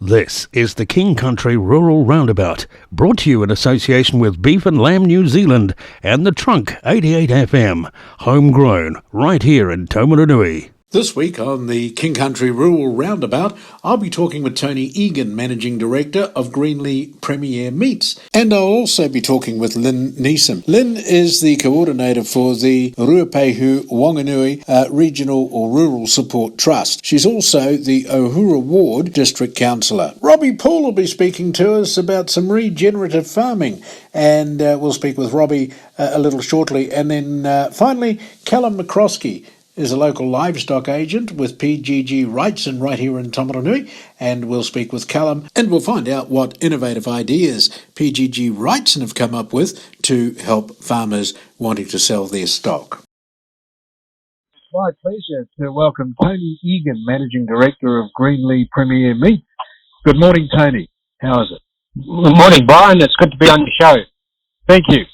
This is the King Country Rural Roundabout, brought to you in association with Beef and Lamb New Zealand and the Trunk 88 FM, homegrown, right here in Taumarunui. This week on the King Country Rural Roundabout, I'll be talking with Tony Egan, Managing Director of Greenlee Premier Meats. And I'll also be talking with Lynn Neeson. Lynn is the coordinator for the Ruapehu Wanganui Regional or Rural Support Trust. She's also the Ohura Ward District Councillor. Robbie Paul will be speaking to us about some regenerative farming. And we'll speak with Robbie a little shortly. And then finally, Callum McCroskey is a local livestock agent with PGG Wrightson right here in Taumarunui, and we'll speak with Callum and we'll find out what innovative ideas PGG Wrightson have come up with to help farmers wanting to sell their stock. It's my pleasure to welcome Tony Egan, Managing Director of Greenlee Premier Meats. Good morning, Tony. How is it? Good morning, Brian. It's good to be on the show. Thank you.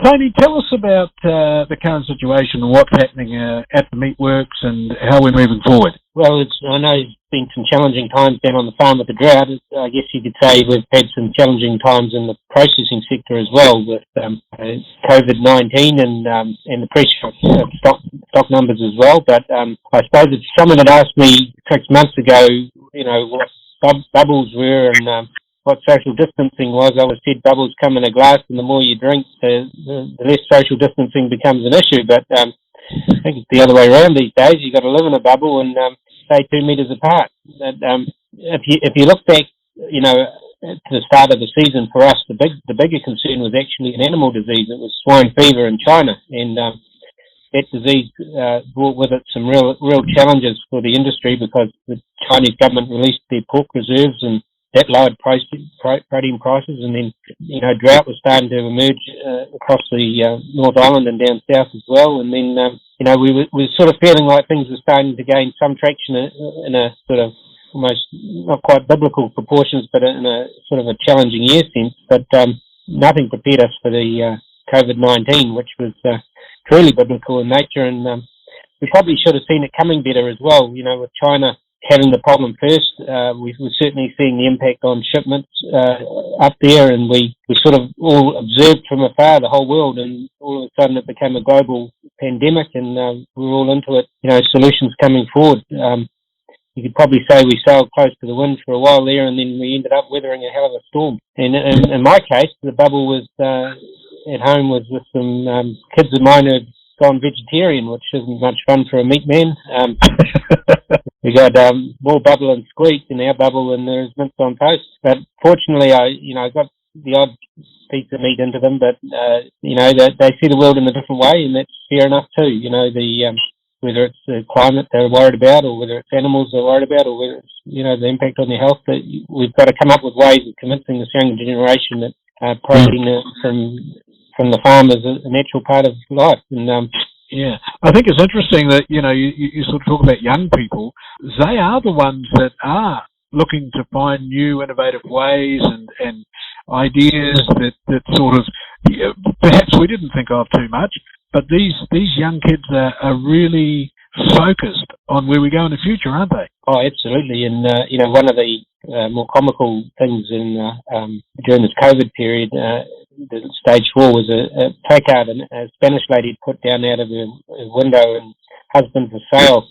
Tony, tell us about the current situation and what's happening at the meatworks and how we're moving forward. Well, I know it's been some challenging times down on the farm with the drought. I guess you could say we've had some challenging times in the processing sector as well with COVID-19 and the pressure of stock numbers as well. But I suppose if someone had asked me 6 months ago, what bubbles were and what social distancing was, I would have said bubbles come in a glass, and the more you drink, the less social distancing becomes an issue. But I think it's the other way around these days. You've got to live in a bubble and stay 2 metres apart. But, if you look back, to the start of the season for us, the bigger concern was actually an animal disease. It was swine fever in China, and that disease brought with it some real challenges for the industry because the Chinese government released their pork reserves and that lowered protein prices, and then, drought was starting to emerge across the North Island and down south as well. And then, we were sort of feeling like things were starting to gain some traction in a sort of almost not quite biblical proportions, but in a sort of a challenging year sense. But nothing prepared us for the COVID-19, which was truly biblical in nature. And we probably should have seen it coming better as well, with China having the problem first. We were certainly seeing the impact on shipments up there, and we sort of all observed from afar the whole world, and all of a sudden it became a global pandemic, and we were all into it, solutions coming forward. You could probably say we sailed close to the wind for a while there, and then we ended up weathering a hell of a storm. And in my case, the bubble was at home was with some kids of mine who had gone vegetarian, which isn't much fun for a meat man. We got more bubble and squeak in our bubble than there's mince on toast. But fortunately, I got the odd piece of meat into them, but they see the world in a different way, and that's fair enough too. Whether it's the climate they're worried about, or whether it's animals they're worried about, or whether it's the impact on their health. That we've got to come up with ways of convincing this younger generation that protein from the farm is a natural part of life. And yeah, I think it's interesting that, you sort of talk about young people. They are the ones that are looking to find new innovative ways and ideas that sort of, perhaps we didn't think of too much, but these young kids are really focused on where we go in the future, aren't they? Oh, absolutely. And, one of the more comical things during this COVID period, the stage 4 was a placard a Spanish lady put down out of her window, and husband for sale.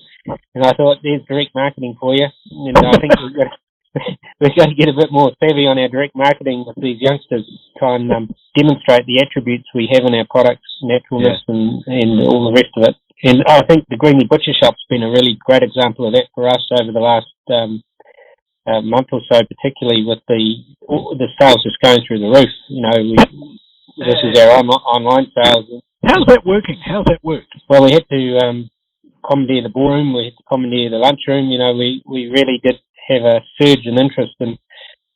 And I thought, there's direct marketing for you. And I think we're going to get a bit more savvy on our direct marketing with these youngsters, try and demonstrate the attributes we have in our products, naturalness and all the rest of it. And I think the Greenlee Butcher Shop's been a really great example of that for us over the last month or so, particularly with the sales just going through the roof. This is our online sales. How's that working? How's that worked? Well, we had to commandeer the ballroom, we had to commandeer the lunchroom. We really did have a surge in interest, and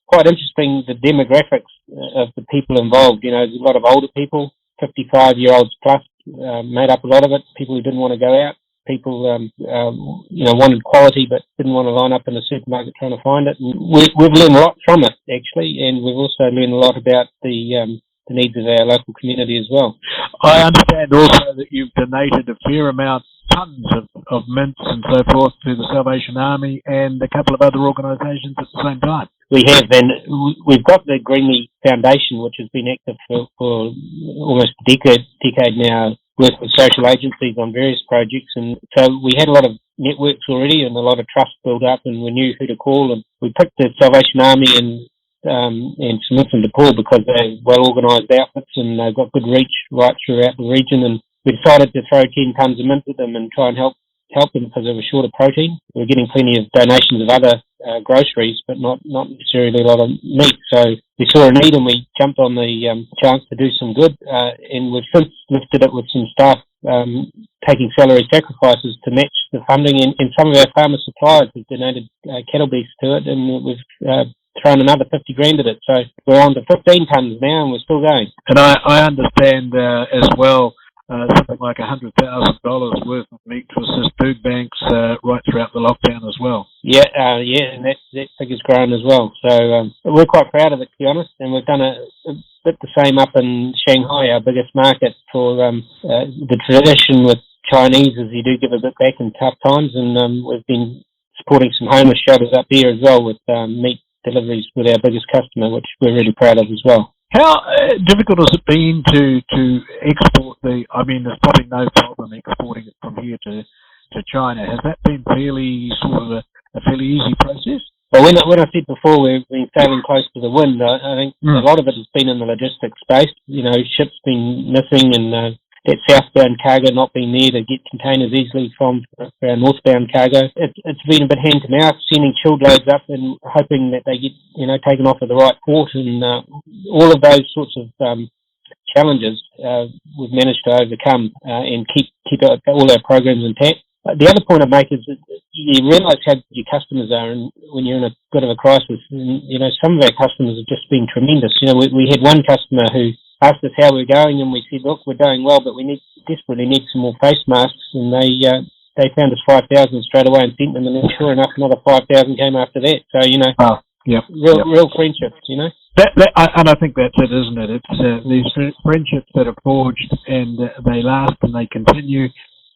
quite interesting the demographics of the people involved. There's a lot of older people, 55-year-olds plus, made up a lot of it, people who didn't want to go out. People, wanted quality but didn't want to line up in a supermarket trying to find it. And we've learned a lot from it, actually, and we've also learned a lot about the needs of our local community as well. I understand also that you've donated a fair amount, tons of mints and so forth to the Salvation Army and a couple of other organisations at the same time. We have, and we've got the Greenly Foundation, which has been active for almost a decade now, working with social agencies on various projects. And so we had a lot of networks already and a lot of trust built up, and we knew who to call. And we picked the Salvation Army and Smith and DePaul because they're well-organised outfits and they've got good reach right throughout the region. And we decided to throw 10 tonnes of mint at them and try and help them because they were short of protein. We're getting plenty of donations of other groceries, but not necessarily a lot of meat. So we saw a need and we jumped on the chance to do some good. And we've since lifted it with some staff taking salary sacrifices to match the funding. And some of our farmer suppliers have donated cattle beasts to it, and we've thrown another 50 grand at it. So we're on to 15 tonnes now and we're still going. And I understand as well, something like $100,000 worth of meat to assist food banks right throughout the lockdown as well. Yeah, and that figure's grown as well. So we're quite proud of it, to be honest. And we've done a bit the same up in Shanghai, our biggest market, for the tradition with Chinese is you do give a bit back in tough times. And we've been supporting some homeless shelters up there as well with meat deliveries with our biggest customer, which we're really proud of as well. How difficult has it been to export there's probably no problem exporting it from here to China. Has that been fairly sort of a fairly easy process? Well, when I said before we've been sailing close to the wind, I think a lot of it has been in the logistics space. Ships been missing and that southbound cargo not being there to get containers easily from our northbound cargo. It's been a bit hand to mouth, sending chilled loads up and hoping that they get taken off at the right port, and all of those sorts of challenges we've managed to overcome and keep all our programs intact. The other point I'd make is that you realise how your customers are, and when you're in a bit of a crisis, and some of our customers have just been tremendous. We had one customer who asked us how we're going, and we said, look, we're doing well, but we desperately need some more face masks, and they found us 5,000 straight away and sent them, and then sure enough, another 5,000 came after that. So, real friendships, And I think that's it, isn't it? It's these friendships that are forged and they last and they continue.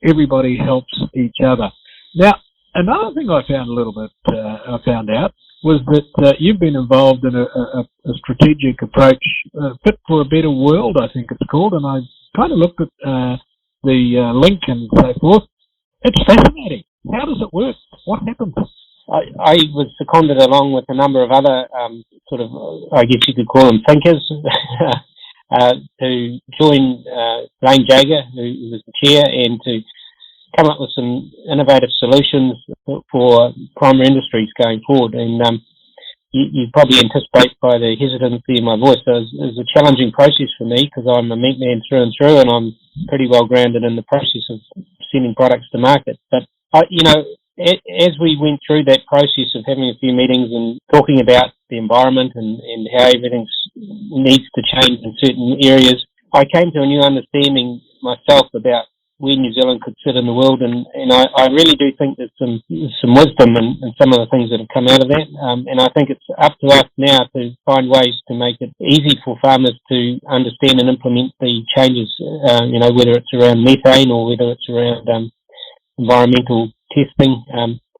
Everybody helps each other. Now, another thing I found out was that you've been involved in a strategic approach, Fit for a Better World, I think it's called, and I kind of looked at the link and so forth. It's fascinating. How does it work? What happens? I was seconded along with a number of other I guess you could call them thinkers, to join Lane Jager, who was the chair, and to come up with some innovative solutions for primary industries going forward. And you probably anticipate by the hesitancy in my voice, it was a challenging process for me because I'm a meat man through and through, and I'm pretty well grounded in the process of sending products to market. But as we went through that process of having a few meetings and talking about the environment and how everything needs to change in certain areas, I came to a new understanding myself about where New Zealand could sit in the world, and I really do think there's some wisdom in some of the things that have come out of that, and I think it's up to us now to find ways to make it easy for farmers to understand and implement the changes, whether it's around methane or whether it's around environmental testing.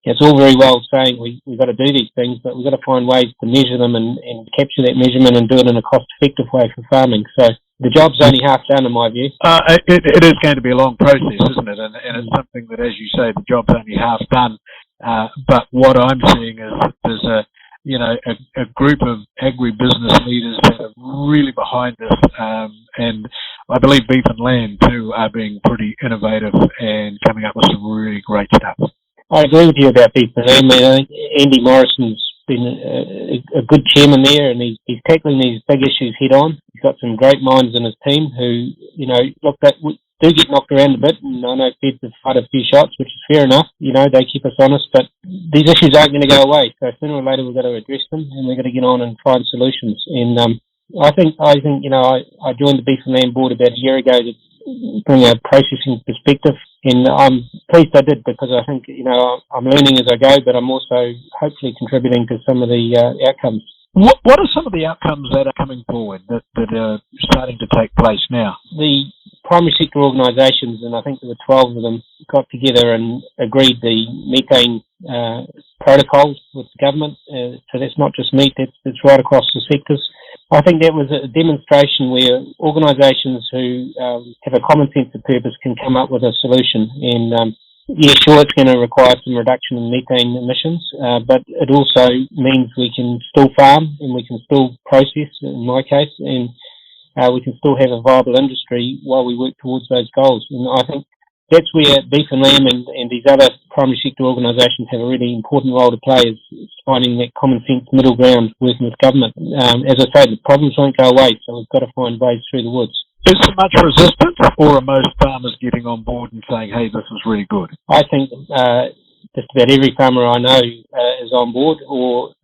It's all very well saying we've got to do these things, but we've got to find ways to measure them and capture that measurement and do it in a cost-effective way for farming. So the job's only half done, in my view. It is going to be a long process, isn't it? And it's something that, as you say, the job's only half done. But what I'm seeing is that there's a group of agribusiness leaders that are really behind this, and I believe Beef and Lamb too are being pretty innovative and coming up with some really great stuff. I agree with you about Beef and Lamb. I think Andy Morrison's been a good chairman there, and he's tackling these big issues head on. He's got some great minds in his team who, do get knocked around a bit, and I know Feds have fired a few shots, which is fair enough. They keep us honest, but these issues aren't going to go away. So sooner or later we've got to address them, and we've got to get on and find solutions. And I think I joined the Beef and Lamb board about a year ago to bring a processing perspective, and I'm pleased I did, because I think I'm learning as I go, but I'm also hopefully contributing to some of the outcomes. What are some of the outcomes that are coming forward that are starting to take place now? The primary sector organisations, and I think there were 12 of them, got together and agreed the methane protocols with the government. So that's not just meat, that's right across the sectors. I think that was a demonstration where organisations who have a common sense of purpose can come up with a solution. And yeah, sure, it's going to require some reduction in methane emissions, but it also means we can still farm and we can still process, in my case, and we can still have a viable industry while we work towards those goals. And I think that's where beef and lamb and these other primary sector organisations have a really important role to play, is finding that common sense middle ground working with government. As I say, the problems won't go away, so we've got to find ways through the woods. Is there much resistance, or are most farmers getting on board and saying, hey, this is really good? I think just about every farmer I know is on board or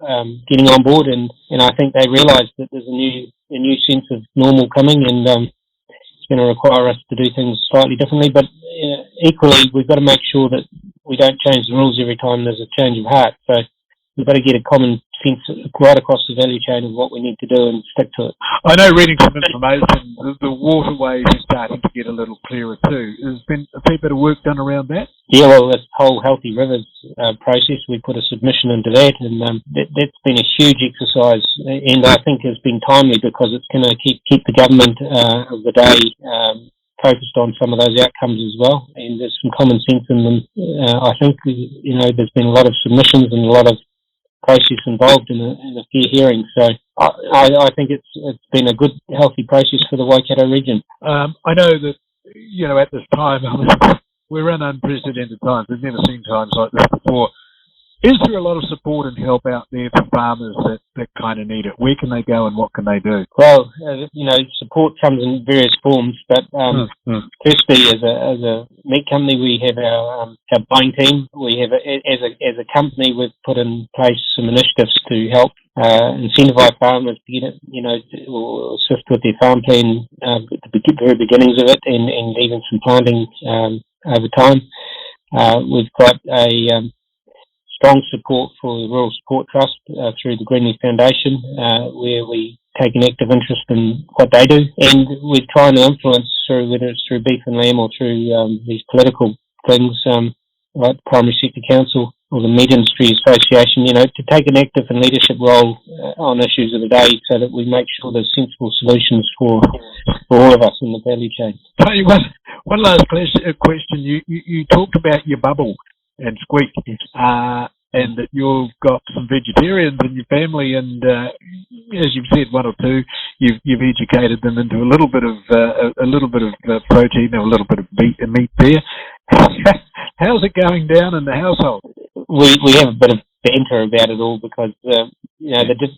getting on board, and I think they realise that there's a new sense of normal coming, and it's going to require us to do things slightly differently. But equally, we've got to make sure that we don't change the rules every time there's a change of heart. So we've got to get a common sense right across the value chain of what we need to do and stick to it. I know, reading some information, the waterways are starting to get a little clearer too. There's been a fair bit of work done around that? Yeah, well, this whole Healthy Rivers process, we put a submission into that, and that's been a huge exercise, and I think has been timely because it's going to keep the government of the day focused on some of those outcomes as well, and there's some common sense in them. I think, there's been a lot of submissions and a lot of process involved in a fair hearing, so I think it's been a good, healthy process for the Waikato region. I know that, at this time, we're in unprecedented times. We've never seen times like this before. Is there a lot of support and help out there for farmers that kind of need it? Where can they go and what can they do? Well, support comes in various forms, but firstly, as a meat company, we have our buying team. We have, as a company, we've put in place some initiatives to help incentivise farmers to get it, or assist with their farm plan at the very beginnings of it, and even some planting over time. We've got a strong support for the Rural Support Trust through the Greenleaf Foundation, where we take an active interest in what they do, and we're trying to influence whether it's through beef and lamb or through these political things like the Primary Sector Council or the Meat Industry Association, to take an active and leadership role on issues of the day, so that we make sure there's sensible solutions for all of us in the value chain. Hey, one last question. You talked about your bubble and squeak, and that you've got some vegetarians in your family, and as you've said, one or two, you've educated them into a little bit of protein or a little bit of meat there. How's it going down in the household? We have a bit of banter about it all because the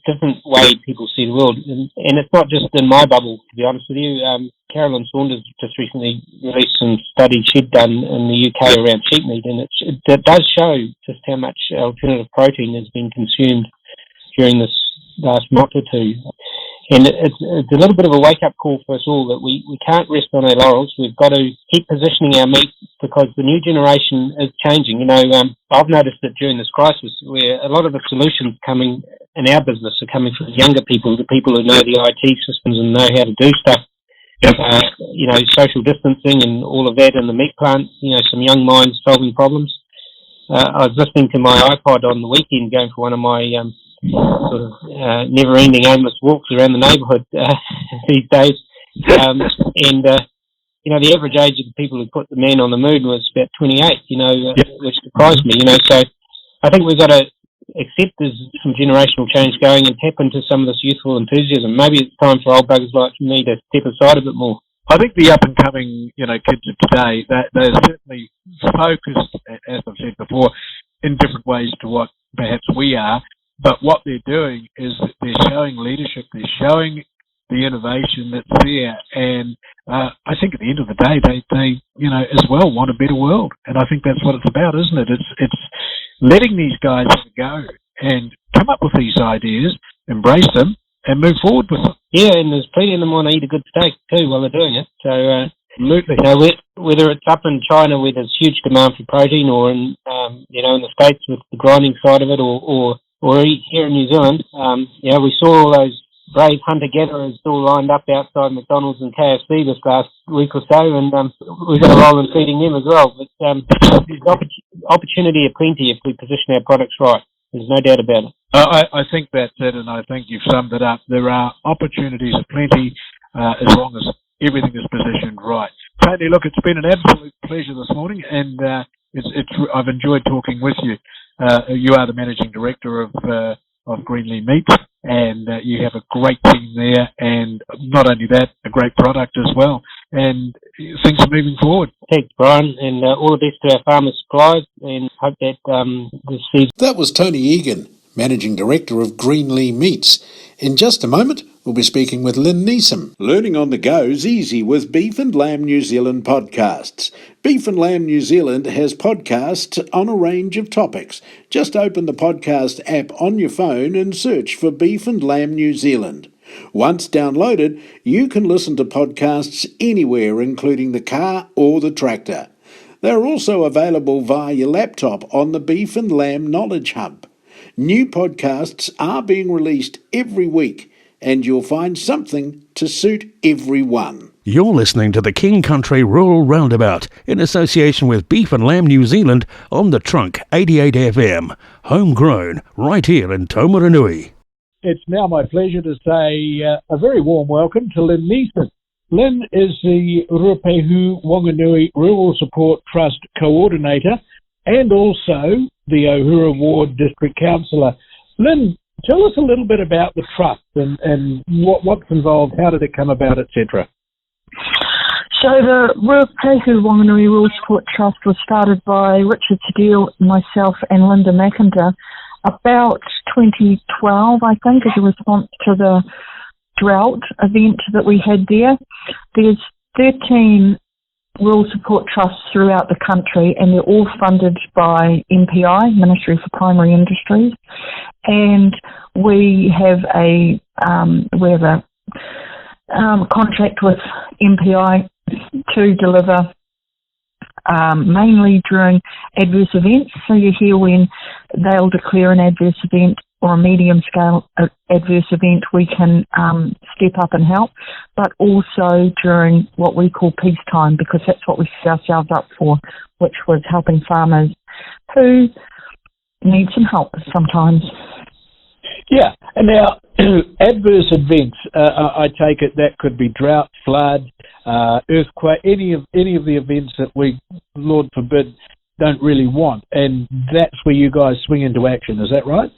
different way people see the world, and it's not just in my bubble, to be honest with you. Carolyn Saunders just recently released some studies she'd done in the UK around sheep meat, and it does show just how much alternative protein has been consumed during this last month or two. And it's a little bit of a wake-up call for us all that we can't rest on our laurels. We've got to keep positioning our meat because the new generation is changing. I've noticed that during this crisis, where a lot of the solutions coming in our business are coming from younger people, the people who know the IT systems and know how to do stuff. Yep. Social distancing and all of that in the meat plant, some young minds solving problems. I was listening to my iPod on the weekend going for one of my never-ending aimless walks around the neighbourhood these days. And the average age of the people who put the man on the moon was about 28, yep. Which surprised me, So I think we've got to accept there's some generational change going and tap into some of this youthful enthusiasm. Maybe it's time for old buggers like me to step aside a bit more. I think the up-and-coming, kids of today, they're certainly focused, as I've said before, in different ways to what perhaps we are. But what they're doing is that they're showing leadership, they're showing the innovation that's there, and I think at the end of the day, they as well want a better world, and I think that's what it's about, isn't it? It's letting these guys have a go and come up with these ideas, embrace them, and move forward with them. Yeah, and there's plenty of them want to eat a good steak too while they're doing it. So, absolutely. Whether it's up in China where there's huge demand for protein, or in in the States with the grinding side of it, or here in New Zealand, we saw all those brave hunter-gatherers all lined up outside McDonald's and KFC this last week or so, and we've got a role in feeding them as well. But there's opportunity aplenty if we position our products right. There's no doubt about it. I think that's it, and I think you've summed it up. There are opportunities aplenty as long as everything is positioned right. Tony, look, it's been an absolute pleasure this morning, and I've enjoyed talking with you. You are the managing director of Greenlee Meats, and you have a great team there, and not only that, a great product as well, and things are moving forward. Thanks, Brian, and all the best to our farmer suppliers, and hope that the seeds. That was Tony Egan, Managing Director of Greenlee Meats. In just a moment, we'll be speaking with Lynn Neeson. Learning on the go's easy with Beef and Lamb New Zealand podcasts. Beef and Lamb New Zealand has podcasts on a range of topics. Just open the podcast app on your phone and search for Beef and Lamb New Zealand. Once downloaded, you can listen to podcasts anywhere, including the car or the tractor. They're also available via your laptop on the Beef and Lamb Knowledge Hub. New podcasts are being released every week, and you'll find something to suit everyone. You're listening to the King Country Rural Roundabout in association with Beef and Lamb New Zealand on the Trunk 88 FM. Homegrown, right here in Taumaranui. It's now my pleasure to say a very warm welcome to Lynn Neeson. Lynn is the Ruapehu Wanganui Rural Support Trust Coordinator and also the Ohura Ward District Councillor. Lynn, tell us a little bit about the trust and what's involved, how did it come about, etc. So the Ruapehu Wanganui Rural Support Trust was started by Richard Steele, myself and Linda McIntyre about 2012, I think, as a response to the drought event that we had there. There's 13 rural support trusts throughout the country, and they're all funded by MPI, Ministry for Primary Industries, and we have a contract with MPI to deliver mainly during adverse events. So you hear when they'll declare an adverse event or a medium-scale adverse event, we can step up and help, but also during what we call peacetime, because that's what we set ourselves up for, which was helping farmers who need some help sometimes. Yeah, and now adverse events, I take it that could be drought, flood, earthquake, any of the events that we, Lord forbid, don't really want, and that's where you guys swing into action, is that right?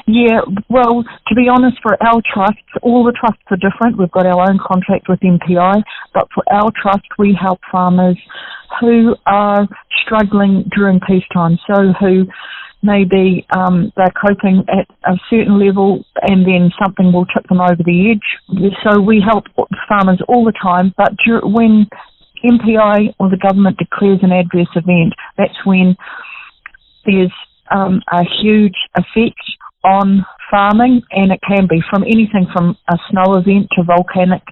Yeah, well, to be honest, for our trusts, all the trusts are different. We've got our own contract with MPI, but for our trust, we help farmers who are struggling during peacetime, so who maybe they're coping at a certain level and then something will tip them over the edge. So we help farmers all the time, but when MPI or the government declares an adverse event, that's when there's a huge effect on farming, and it can be from anything from a snow event to volcanic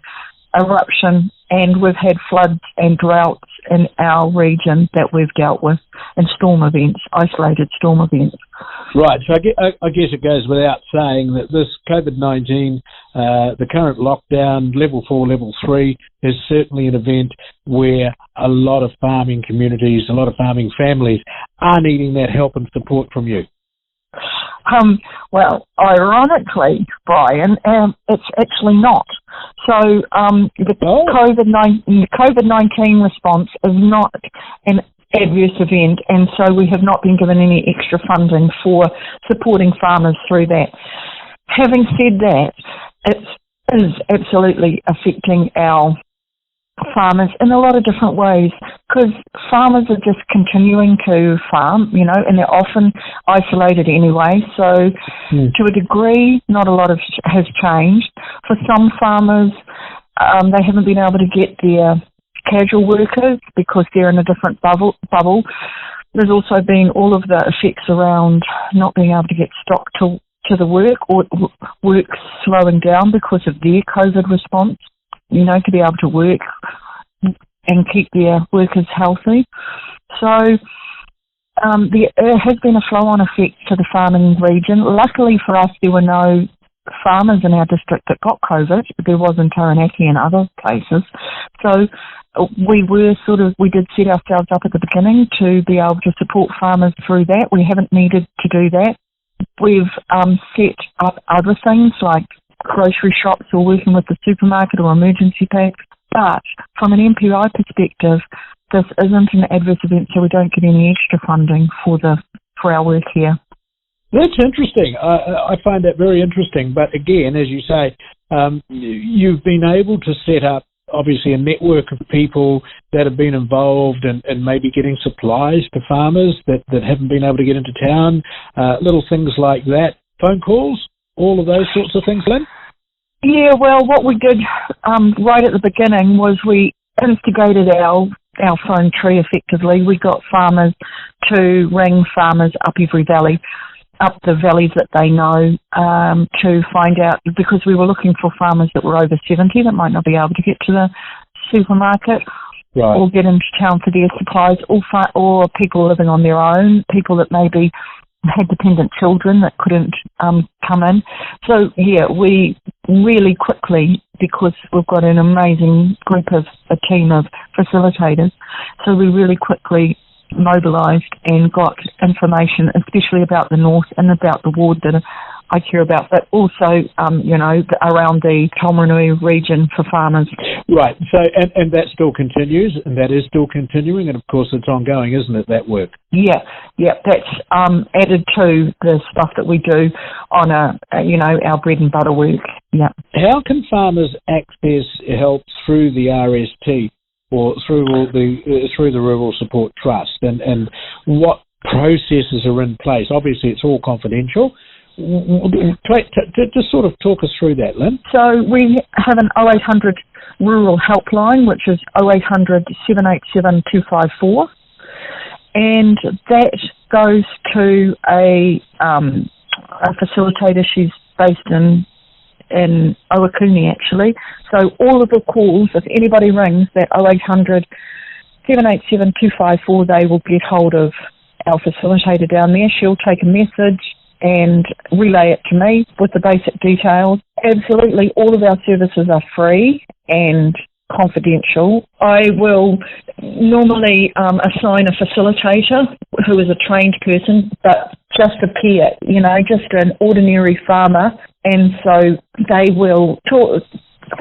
eruption, and we've had floods and droughts in our region that we've dealt with, and storm events, isolated storm events. Right, so I guess it goes without saying that this COVID-19, the current lockdown, level 4, level 3, is certainly an event where a lot of farming communities, a lot of farming families are needing that help and support from you. Well, ironically, Brian, it's actually not. So the COVID-19 response is not an adverse event, and so we have not been given any extra funding for supporting farmers through that. Having said that, it is absolutely affecting our farmers in a lot of different ways, because farmers are just continuing to farm, and they're often isolated anyway. So to a degree, not a lot has changed. For some farmers, they haven't been able to get their casual workers because they're in a different bubble. There's also been all of the effects around not being able to get stock to the work, or work slowing down because of their COVID response, to be able to work and keep their workers healthy. So there has been a flow-on effect to the farming region. Luckily for us, there were no farmers in our district that got COVID. There was in Taranaki and other places. So we did set ourselves up at the beginning to be able to support farmers through that. We haven't needed to do that we've set up other things like grocery shops or working with the supermarket or emergency packs. But from an MPI perspective, this isn't an adverse event, so we don't get any extra funding for our work here. That's interesting. I find that very interesting. But again, as you say, you've been able to set up, obviously, a network of people that have been involved and maybe getting supplies to farmers that haven't been able to get into town, little things like that, phone calls, all of those sorts of things, Lynn? Yeah, well, what we did right at the beginning was we instigated our phone tree effectively. We got farmers to ring farmers up every valley, up the valleys that they know, to find out, because we were looking for farmers that were over 70 that might not be able to get to the supermarket, right, or get into town for their supplies, or people living on their own, people that maybe had dependent children that couldn't come in. So, yeah, we really quickly, because we've got an amazing a team of facilitators, so we really quickly mobilised and got information, especially about the north and about the ward that I care about, but also, around the Taumarunui region for farmers. Right. So, and that still continues, and that is still continuing, and of course it's ongoing, isn't it, that work? Yeah. That's added to the stuff that we do on our bread and butter work. Yeah. How can farmers access help through the RST or through the Rural Support Trust, and what processes are in place? Obviously, it's all confidential. Just sort of talk us through that, Lynn. So we have an 0800 rural helpline, which is 0800 787 254, and that goes to a facilitator. She's based in Owakuni, actually. So all of the calls, if anybody rings that 0800 787 254, they will get hold of our facilitator down there. She'll take a message and relay it to me with the basic details. Absolutely, all of our services are free and confidential. I will normally assign a facilitator who is a trained person, but just a peer, just an ordinary farmer, and so they will talk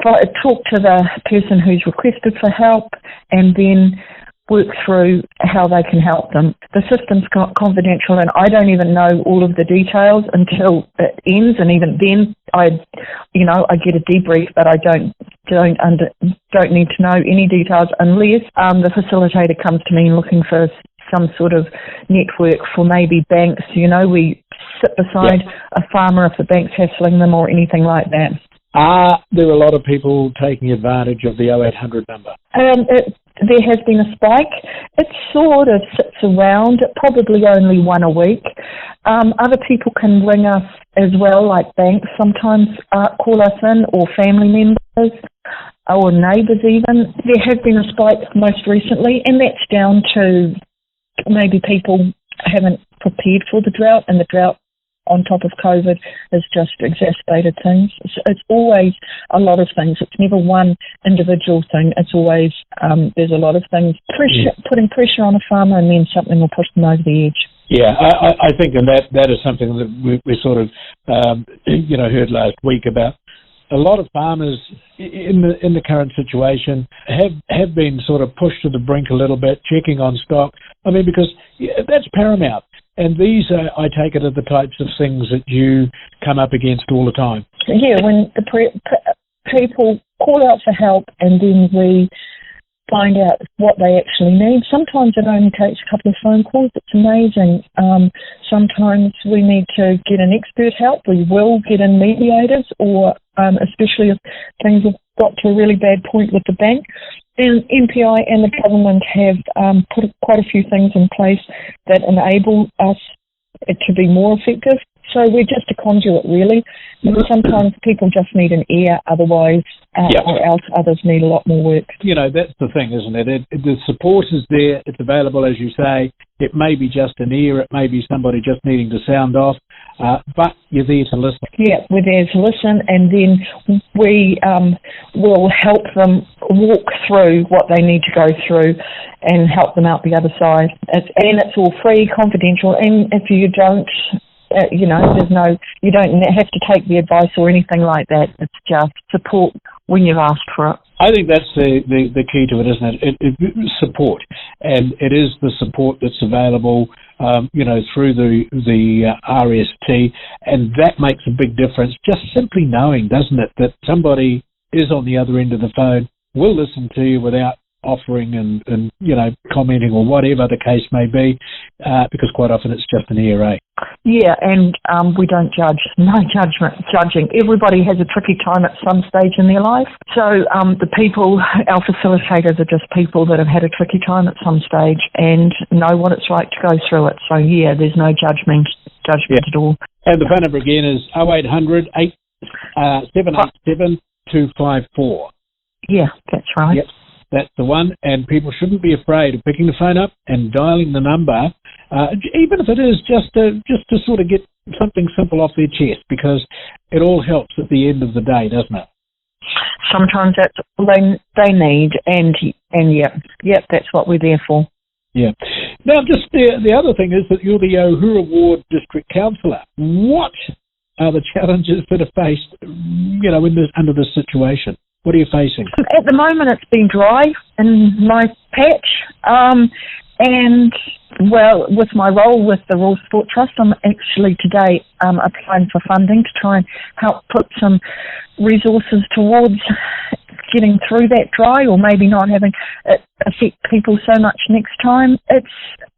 to the person who's requested for help and then work through how they can help them. The system's confidential, and I don't even know all of the details until it ends, and even then I get a debrief, but I don't need to know any details unless the facilitator comes to me looking for some sort of network for maybe banks. We sit beside a farmer if the bank's hassling them or anything like that. Are there a lot of people taking advantage of the 0800 number? There has been a spike. It sort of sits around, probably only one a week. Other people can ring us as well, like banks sometimes call us in, or family members, or neighbours even. There has been a spike most recently, and that's down to maybe people haven't prepared for the drought, and the drought on top of COVID has just exacerbated things. It's always a lot of things. It's never one individual thing. It's always, there's a lot of things. Putting pressure on a farmer, and then something will push them over the edge. Yeah, I think that is something that we sort of, heard last week about. A lot of farmers in the current situation have been sort of pushed to the brink a little bit, checking on stock. I mean, because that's paramount. And these, I take it, are the types of things that you come up against all the time. Yeah, when the people call out for help and then we find out what they actually need. Sometimes it only takes a couple of phone calls. It's amazing. Sometimes we need to get an expert help. We will get in mediators, or especially if things have got to a really bad point with the bank. And MPI and the government have put quite a few things in place that enable us to be more effective. So we're just a conduit, really. Sometimes people just need an ear, otherwise, or else others need a lot more work. That's the thing, isn't it? The support is there. It's available, as you say. It may be just an ear. It may be somebody just needing to sound off. But you're there to listen. Yeah, we're there to listen, and then we will help them walk through what they need to go through and help them out the other side. It's all free, confidential, and if you don't You don't have to take the advice or anything like that. It's just support when you've asked for it. I think that's the key to it, isn't it? It support, and it is the support that's available, through the RST, and that makes a big difference. Just simply knowing, doesn't it, that somebody is on the other end of the phone, will listen to you without offering and commenting or whatever the case may be, because quite often it's just an ERA. Yeah, and we don't judge. No judging. Everybody has a tricky time at some stage in their life. So the people, our facilitators are just people that have had a tricky time at some stage and know what it's like to go through it. So yeah, there's no judgment at all. And the phone number again is 0800 787 254. Yeah, that's right. Yep. That's the one, and people shouldn't be afraid of picking the phone up and dialing the number, even if it is just to sort of get something simple off their chest, because it all helps at the end of the day, doesn't it? Sometimes that's all they need, and that's what we're there for. Yeah. Now, just the other thing is that you're the Ohura Ward District Councillor. What are the challenges that are faced, under this situation? What are you facing? At the moment, it's been dry in my patch. With my role with the Rural Sport Trust, I'm actually today applying for funding to try and help put some resources towards getting through that dry, or maybe not having it affect people so much next time. It's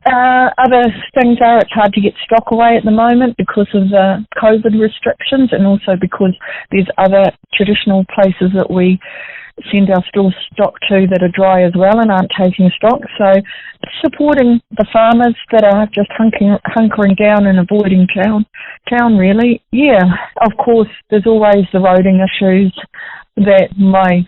other things are it's hard to get stock away at the moment because of the COVID restrictions, and also because there's other traditional places that we send our store stock to that are dry as well and aren't taking stock. So supporting the farmers that are just hunkering down and avoiding town really. Yeah, of course, there's always the roading issues that my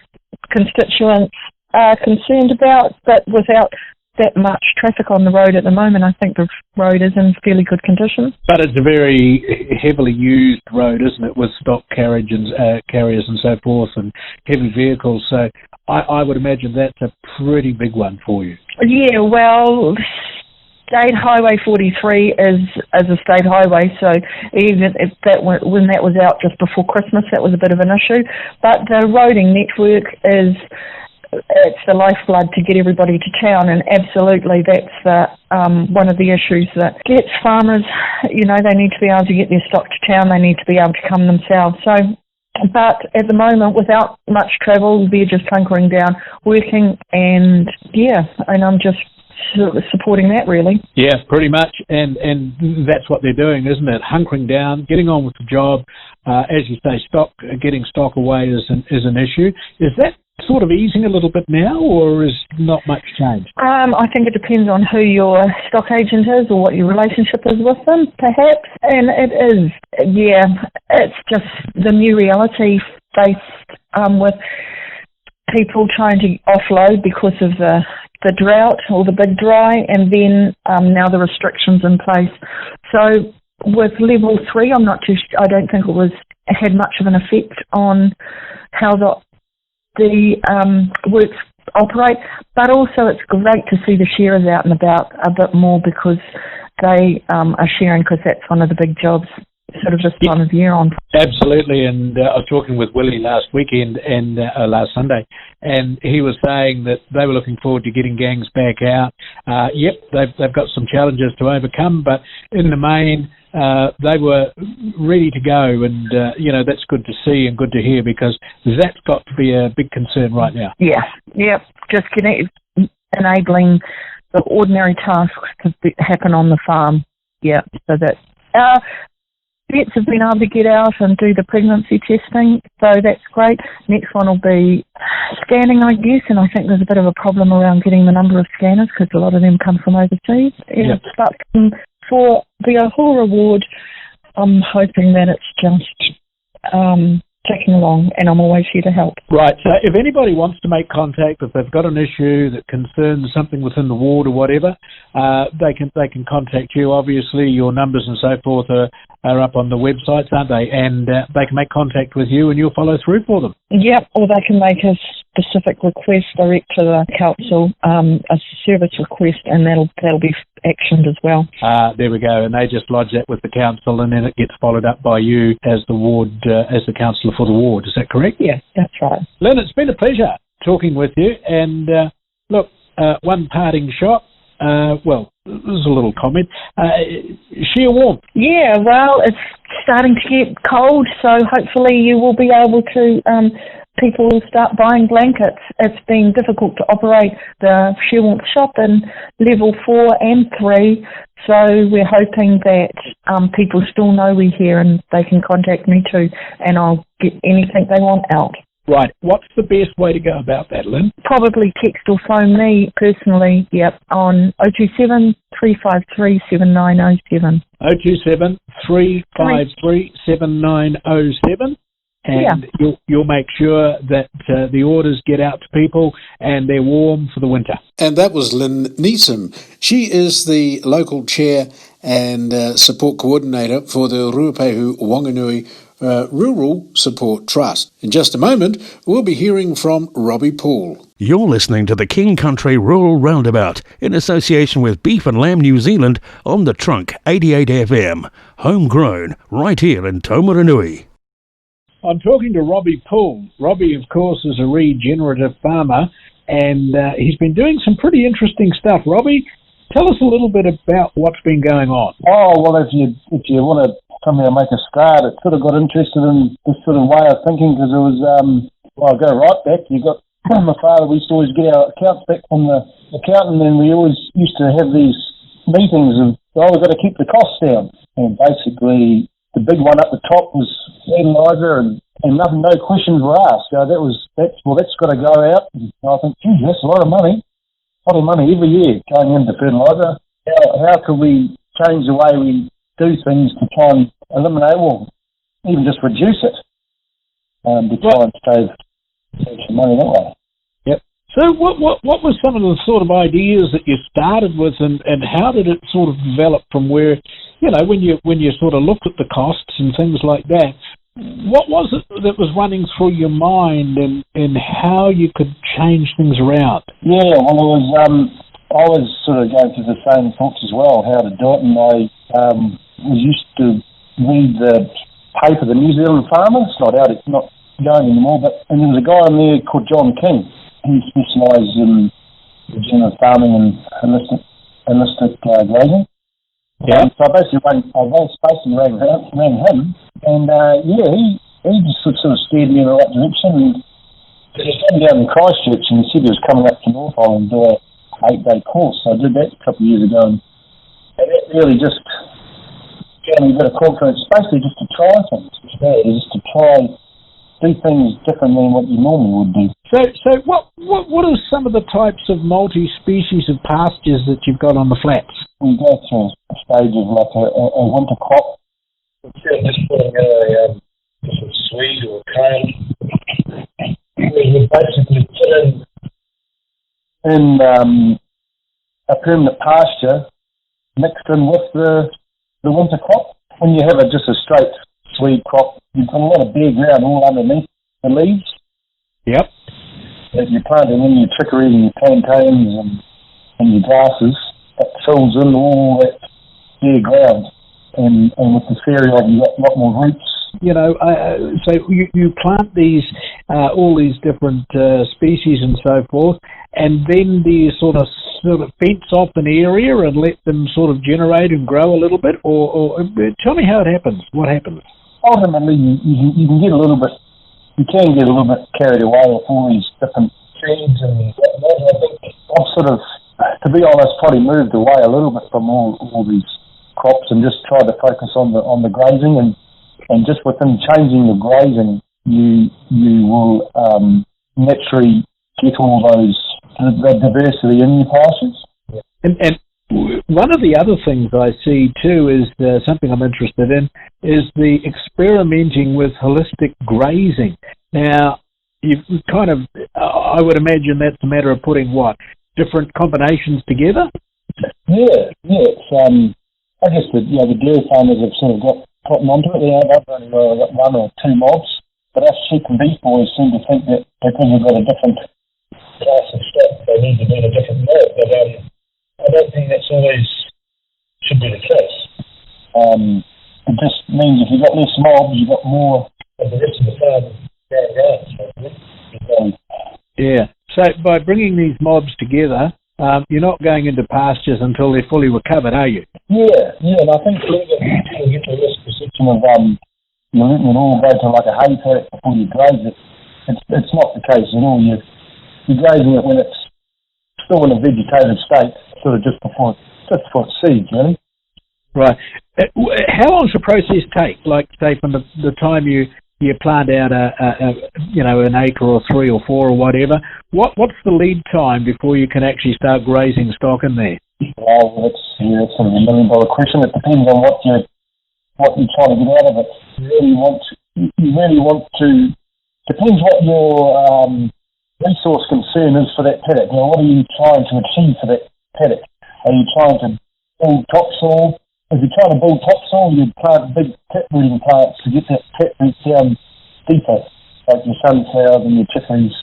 constituents are concerned about, but without that much traffic on the road at the moment, I think the road is in fairly good condition. But it's a very heavily used road, isn't it, with stock carriage and carriers and so forth, and heavy vehicles. So I would imagine that's a pretty big one for you. Yeah, well, State Highway 43 is a state highway, so even if when that was out just before Christmas, that was a bit of an issue. But the roading network it's the lifeblood to get everybody to town, and absolutely that's one of the issues that gets farmers. They need to be able to get their stock to town. They need to be able to come themselves. So, but at the moment, without much travel, they're just hunkering down, working, and I'm just supporting that really. Yeah, pretty much, and that's what they're doing, isn't it? Hunkering down, getting on with the job. As you say, getting stock away is an issue. Is that sort of easing a little bit now, or is not much change? I think it depends on who your stock agent is or what your relationship is with them, perhaps. And it is, it's just the new reality faced with people trying to offload because of the drought or the big dry, and then now the restrictions in place. So with level 3, I don't think it had much of an effect on how the works operate, but also it's great to see the sharers out and about a bit more, because they are sharing, because that's one of the big jobs sort of this time of year on. Absolutely, and I was talking with Willie last weekend and last Sunday, and he was saying that they were looking forward to getting gangs back out. They've got some challenges to overcome, but in the main, they were ready to go, and that's good to see and good to hear, because that's got to be a big concern right now. Yeah, just enabling the ordinary tasks to happen on the farm. Yeah, so that vets have been able to get out and do the pregnancy testing, so that's great. Next one will be scanning, I guess, and I think there's a bit of a problem around getting the number of scanners, because a lot of them come from overseas. Yep. But for the Ohura Ward, I'm hoping that it's just ticking along, and I'm always here to help. Right, so if anybody wants to make contact, if they've got an issue that concerns something within the ward or whatever, they can contact you. Obviously, your numbers and so forth are up on the websites, aren't they? And they can make contact with you, and you'll follow through for them. Yep, or they can make a specific request direct to the council, a service request, and that'll be actioned as well. There we go, and they just lodge that with the council, and then it gets followed up by you as the ward, as the councillor for the ward. Is that correct? Yeah, that's right. Lynn, it's been a pleasure talking with you, and look, one parting shot. Well, there's a little comment. Sheer warmth. Yeah, well, it's starting to get cold, so hopefully you will be able to, people will start buying blankets. It's been difficult to operate the sheer warmth shop in level 4 and 3, so we're hoping that people still know we're here and they can contact me too, and I'll get anything they want out. Right. What's the best way to go about that, Lynn? Probably text or phone me personally, on 027 353 7907. 027 353 7907. And you'll make sure that the orders get out to people and they're warm for the winter. And that was Lynn Neeson. She is the local chair and support coordinator for the Ruapehu Wanganui Rural Support Trust. In just a moment, we'll be hearing from Robbie Paul. You're listening to the King Country Rural Roundabout in association with Beef and Lamb New Zealand on the Trunk 88 FM. Homegrown, right here in Taumaranui. I'm talking to Robbie Poole. Robbie, of course, is a regenerative farmer, and he's been doing some pretty interesting stuff. Robbie, tell us a little bit about what's been going on. Oh, well, if you want to come here and make a start, it sort of got interested in this sort of way of thinking because it was, I'll go right back. You got my father, we used to always get our accounts back from the accountant, and we always used to have these meetings of, we've got to keep the costs down. And basically, the big one up the top was fertiliser, and nothing, no questions were asked. So that's got to go out. And I think, geez, that's a lot of money every year going into fertiliser. How could we change the way we do things to try and eliminate, or even just reduce it, to try and save some money that way? Yep. So what were some of the sort of ideas that you started with, and how did it sort of develop from where, when you sort of looked at the costs and things like that, what was it that was running through your mind, and how you could change things around? Yeah, well, I was sort of going through the same thoughts as well, how to do it, and I was used to read the paper, the New Zealand Farmer. It's not out, it's not going anymore, and there was a guy in there called John King. He specialised in regenerative farming and holistic grazing. Yeah. So I basically rang him, and he just sort of steered me in the right direction. And he came down in Christchurch, and he said he was coming up to North Island and do an 8-day course. So I did that a couple of years ago, and that really just gave me a bit of confidence, basically just to try things. Just to try do things differently than what you normally would do. So what are some of the types of multi-species of pastures that you've got on the flats? We go through a stage of like a winter crop. Instead of just putting in just a swede or a cane, we basically put in a permanent pasture mixed in with the winter crop. When you have just a straight swede crop, you've got a lot of bare ground all underneath the leaves. Yep. That you're planting in your chicories and your plantains and your grasses, that fills in all that bare ground. And with the cereal, you've got a lot more roots. So you plant these, all these different species and so forth, and then do you sort of fence off an area and let them sort of generate and grow a little bit, or tell me how it happens. What happens? Ultimately, you can get a little bit carried away with all these different seeds, and I think I've sort of, to be honest, probably moved away a little bit from all these crops and just tried to focus on the grazing, and just within changing the grazing, you will naturally get all the diversity in your pastures. And one of the other things I see too is something I'm interested in is the experimenting with holistic grazing. Now, you kind of, I would imagine that's a matter of putting different combinations together. Yeah. It's I guess the dairy farmers have sort of gotten onto it. They've only got 1 or 2 mobs, But us sheep and beef boys seem to think that because we've got a different class of stock, they need to be in a different mode. But I don't think that's always should be the case. It just means if you've got less mobs, you've got more of the rest of the farm going around. Yeah. So by bringing these mobs together, you're not going into pastures until they're fully recovered, are you? Yeah, and I think people get the risk perception of you're letting it all go to like a hay paddock before you graze it. It's not the case at all. You're grazing it when it's still in a vegetative state, sort of just before it seeds, really. Right. How long does the process take? Like, say, from the time you plant out an acre or 3 or 4 or whatever, what's the lead time before you can actually start grazing stock in there? Well, it's sort of $1 million question. It depends on what you're trying to get out of it. You really want to. Depends what your resource concern is for that paddock. What are you trying to achieve for that paddock? Are you trying to build topsoil? If you're trying to build topsoil, you'd plant big tap rooting plants to get that tap root down deeper, like your sunflowers and your chicories.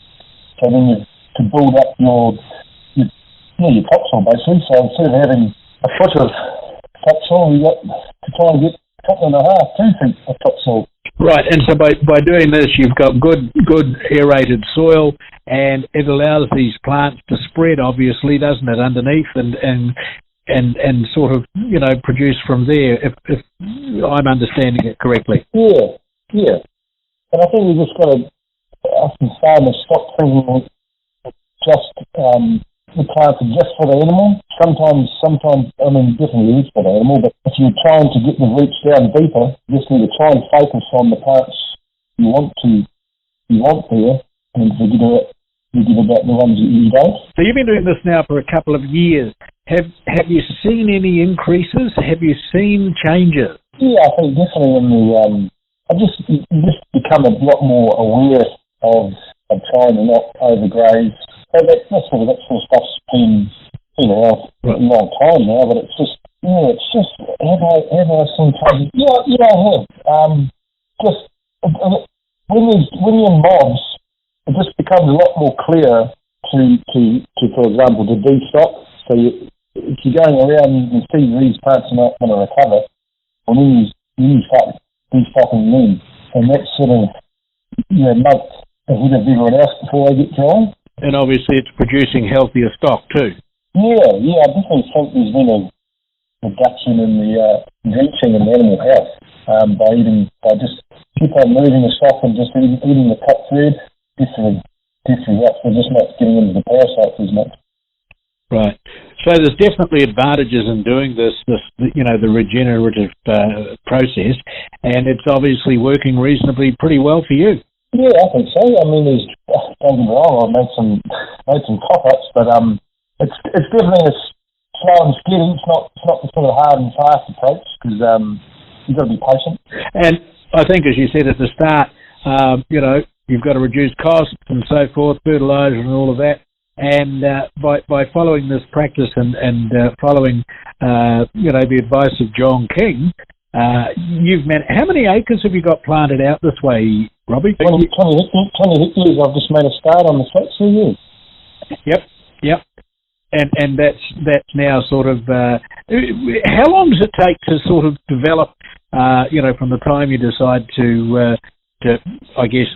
So then to build up your topsoil basically. So instead of having a foot of topsoil, you got to try and get a couple and a half, 2 feet of topsoil. Right, and so by doing this, you've got good aerated soil, and it allows these plants to spread, obviously, doesn't it, underneath, and sort of, produce from there, if I'm understanding it correctly. Yeah. And I think we just got to, us as farmers, stop thinking the plants are just for the animal. Sometimes, definitely is for the animal, but if you're trying to get the roots down deeper, you just need to try and focus on the plants you want there, and forget about the ones that you don't. So you've been doing this now for a couple of years. Have you seen any increases? Have you seen changes? Yeah, I think definitely in the you just become a lot more aware of trying to not overgraze. So that sort of stuff's been around for a long time now, but it's just have I seen changes? Yeah, I have. Just when you're in mobs, it just becomes a lot more clear to for example, to destock. So if you're going around, you can see these plants are not going to recover, and then you start destocking them, and that's sort of months ahead of everyone else before they get going. And obviously it's producing healthier stock too. Yeah, I definitely think there's been a reduction in the drenching in animal health by just keep on moving the stock and just eating the top third. Definitely helps. We're just not getting into the parasites as much. Right. So there's definitely advantages in doing this the regenerative process, and it's obviously working reasonably pretty well for you. Yeah, I think so. I mean, don't get me wrong, I've made some cock-ups, but it's definitely a slow and steady. It's not the sort of hard and fast approach, because you've got to be patient. And I think, as you said at the start, you've got to reduce costs and so forth, fertiliser and all of that. And by following this practice and following the advice of John King, how many acres have you got planted out this way, Robbie? 20 hectares. I've just made a start on the flat 2 years. Yep. And that's now sort of. How long does it take to sort of develop? From the time you decide to I guess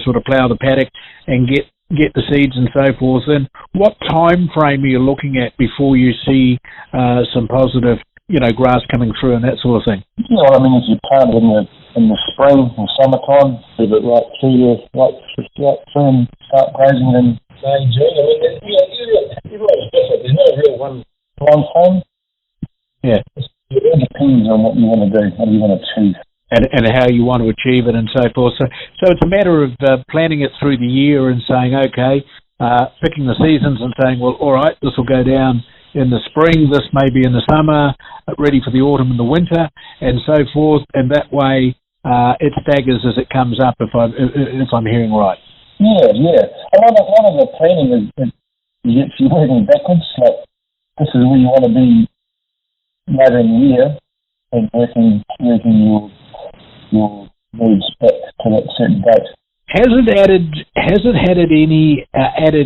sort of plough the paddock and get the seeds and so forth. And what time frame are you looking at before you see some positive grass coming through and that sort of thing? You know what I mean? If you plant it in the spring or summertime, leave it right through and start grazing it in May, June. I mean, everyone's different. There's no real one frame. Yeah. It all depends on what you want to do, what you want to achieve. And how you want to achieve it and so forth. So it's a matter of planning it through the year and saying, okay, picking the seasons and saying, well, all right, this will go down in the spring, this may be in the summer, ready for the autumn and the winter, and so forth. And that way, it staggers as it comes up. If I'm hearing right. Yeah. A lot of the planning is you're working backwards. Like this is where you want to be later in the year, and working your moves back to that certain date. Has it added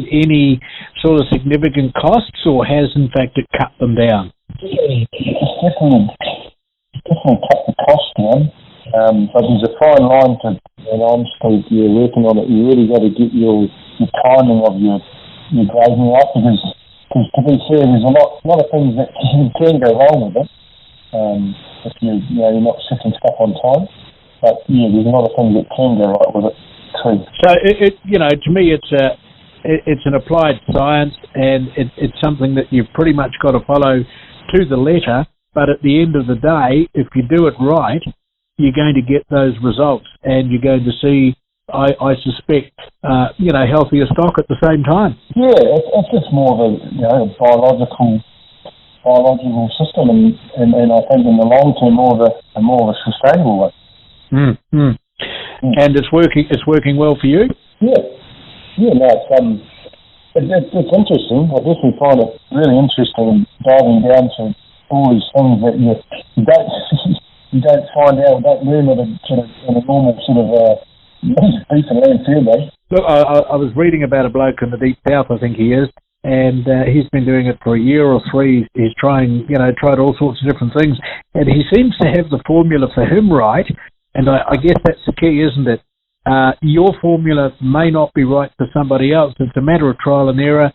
any sort of significant costs, or has in fact it cut them down? Definitely cut the cost down. But there's a fine line to, and honestly, if you're working on it, you really got to get your timing of your grazing right, because to be fair, there's a lot of things that can go wrong with it. If you're not setting stuff on time, but yeah, there's a lot of things that can go right with it too. So to me, it's an applied science, and it's something that you've pretty much got to follow to the letter. But at the end of the day, if you do it right, you're going to get those results, and you're going to see, I suspect, healthier stock at the same time. Yeah, it's just more of a biological system, and I think in the long term more of a sustainable one. And it's working well for you. Yeah, no, it's interesting. I definitely find it really interesting diving down to all these things that you don't find out, don't learn it in a normal sort of beef and lamb field day. Look, I was reading about a bloke in the deep south, I think he is, and he's been doing it for a year or three. He's tried all sorts of different things, and he seems to have the formula for him right. And I guess that's the key, isn't it? Your formula may not be right for somebody else. It's a matter of trial and error,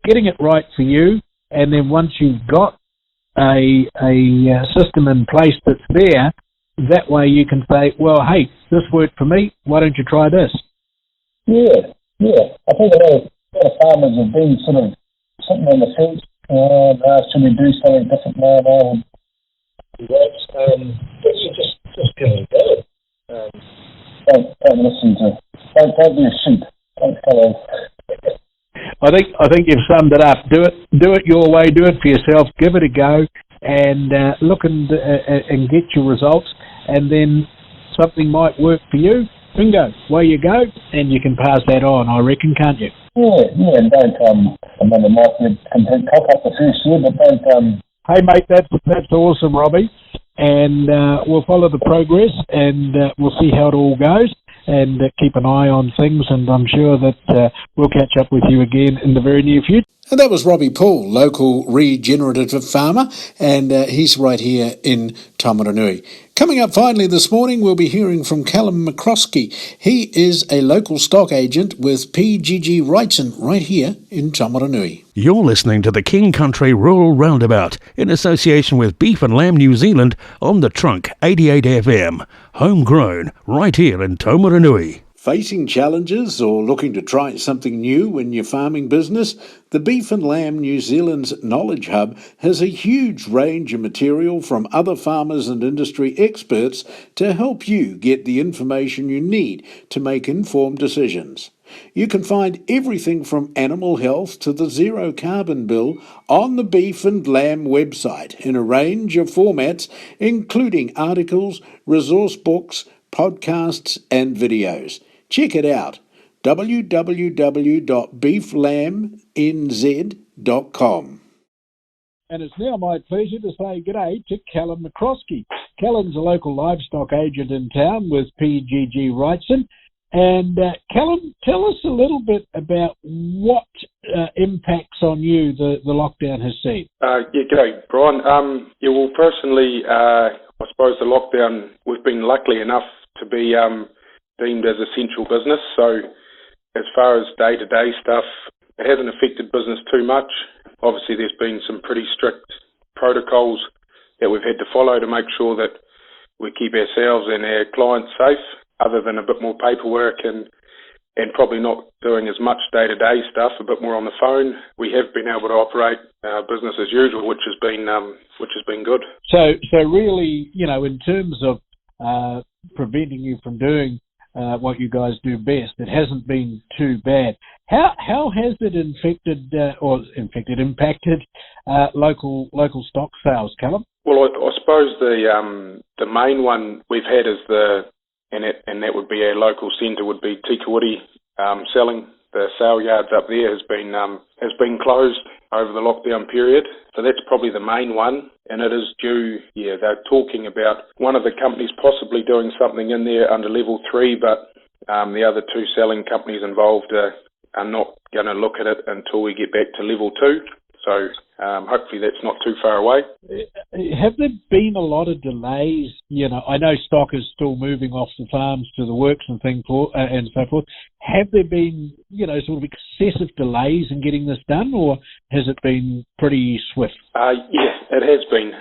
getting it right for you, and then once you've got a system in place that's there, that way you can say, well, hey, this worked for me, why don't you try this? Yeah. I think a lot of farmers have been sort of sitting on the fence, should we do something different now? But you just give it a go. Don't listen to. Don't be a sheep. Don't follow. I think you've summed it up. Do it your way. Do it for yourself. Give it a go, and look and get your results. And then something might work for you. Bingo, away you go, and you can pass that on. I reckon, can't you? Yeah. And don't. It might be a cock up the first year, but don't. Hey mate, that's awesome, Robbie. And we'll follow the progress, and we'll see how it all goes, and keep an eye on things, and I'm sure that we'll catch up with you again in the very near future. And that was Robbie Paul, local regenerative farmer, and he's right here in Taumaranui. Coming up finally this morning, we'll be hearing from Callum McCroskey. He is a local stock agent with PGG Wrightson right here in Taumaranui. You're listening to the King Country Rural Roundabout in association with Beef and Lamb New Zealand on the Trunk 88 FM. Homegrown right here in Taumaranui. Facing challenges or looking to try something new in your farming business? The Beef and Lamb New Zealand's Knowledge Hub has a huge range of material from other farmers and industry experts to help you get the information you need to make informed decisions. You can find everything from animal health to the zero carbon bill on the Beef and Lamb website in a range of formats, including articles, resource books, podcasts and videos. Check it out, www.beeflambnz.com. And it's now my pleasure to say g'day to Callum McCroskey. Callum's a local livestock agent in town with PGG Wrightson. And Callum, tell us a little bit about what impacts on you the lockdown has seen. G'day, Brian. Well, personally, I suppose the lockdown, we've been lucky enough to be deemed as essential business. So as far as day-to-day stuff, it hasn't affected business too much. Obviously, there's been some pretty strict protocols that we've had to follow to make sure that we keep ourselves and our clients safe, other than a bit more paperwork and probably not doing as much day-to-day stuff, a bit more on the phone. We have been able to operate business as usual, which has been good. So really, in terms of preventing you from doing what you guys do best, it hasn't been too bad. How has it impacted local stock sales, Callum? Well, I suppose the main one we've had is and that would be our local centre, would be Tikawiti selling. The sale yards up there has been closed over the lockdown period. So that's probably the main one. And it is due, they're talking about one of the companies possibly doing something in there under level 3, but the other two selling companies involved are not going to look at it until we get back to level 2. So hopefully that's not too far away. Have there been a lot of delays? You know, I know stock is still moving off the farms to the works and and so forth. Have there been, you know, sort of excessive delays in getting this done, or has it been pretty swift? Yeah, it has been.